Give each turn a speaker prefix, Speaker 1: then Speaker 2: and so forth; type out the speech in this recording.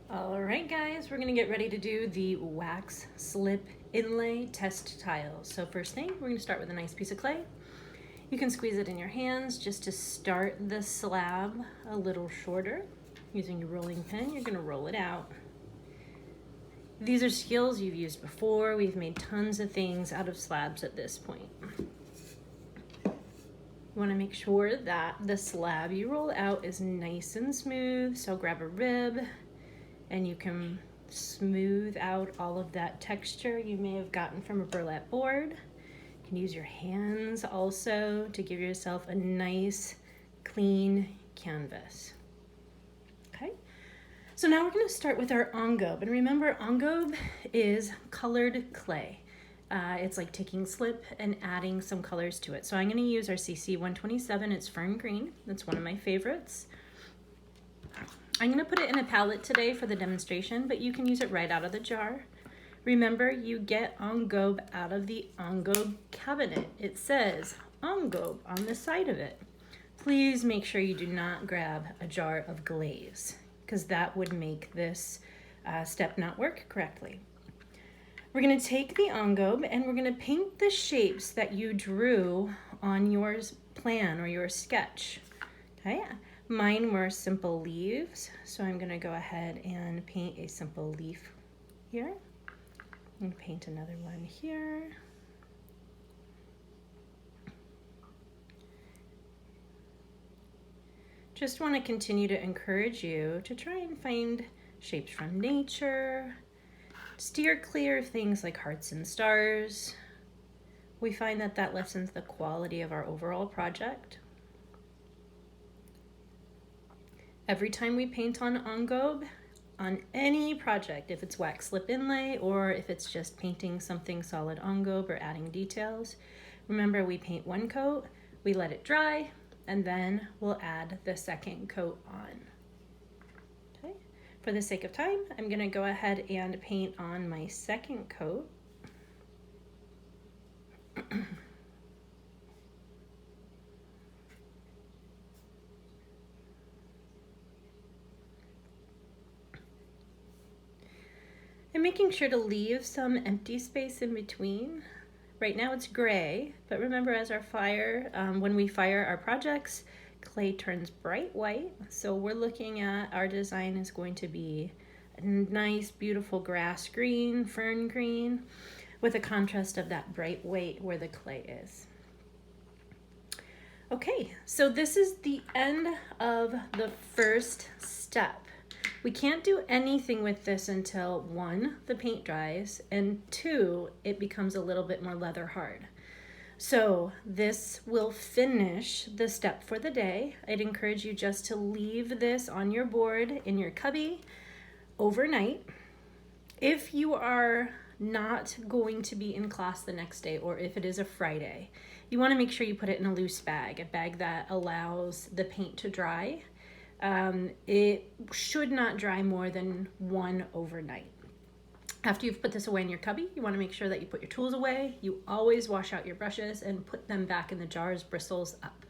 Speaker 1: All right, guys, we're gonna get ready to do the wax slip inlay test tiles. So first thing, we're gonna start with a nice piece of clay. You can squeeze it in your hands just to start the slab a little shorter. Using your rolling pin, you're gonna roll it out. These are skills you've used before. We've made tons of things out of slabs at this point. You wanna make sure that the slab you roll out is nice and smooth, so grab a rib, and you can smooth out all of that texture you may have gotten from a burlap board. You can use your hands also to give yourself a nice, clean canvas. Okay, so now we're going to start with our engobe. And remember, engobe is colored clay. It's like taking slip and adding some colors to it. So I'm going to use our CC 127. It's fern green. That's one of my favorites. I'm going to put it in a palette today for the demonstration, but you can use it right out of the jar. Remember, you get engobe out of the engobe cabinet. It says engobe on the side of it. Please make sure you do not grab a jar of glaze, because that would make this step not work correctly. We're going to take the engobe and we're going to paint the shapes that you drew on your plan or your sketch. Okay. Mine were simple leaves, so I'm going to go ahead and paint a simple leaf here. I'm going to paint another one here. Just want to continue to encourage you to try and find shapes from nature. Steer clear of things like hearts and stars. We find that that lessens the quality of our overall project. Every time we paint on engobe, on any project, if it's wax slip inlay or if it's just painting something solid engobe or adding details, remember we paint one coat, we let it dry, and then we'll add the second coat on. Okay. For the sake of time, I'm gonna go ahead and paint on my second coat. And making sure to leave some empty space in between. Right now it's gray, but remember as our when we fire our projects, clay turns bright white. So we're looking at our design is going to be a nice, beautiful grass green, fern green, with a contrast of that bright white where the clay is. Okay, so this is the end of the first step. We can't do anything with this until 1, the paint dries, and 2, it becomes a little bit more leather hard. So this will finish the step for the day. I'd encourage you just to leave this on your board in your cubby overnight. If you are not going to be in class the next day, or if it is a Friday, you want to make sure you put it in a loose bag, a bag that allows the paint to dry. It should not dry more than 1 overnight. After you've put this away in your cubby, you want to make sure that you put your tools away. You always wash out your brushes and put them back in the jars, bristles up.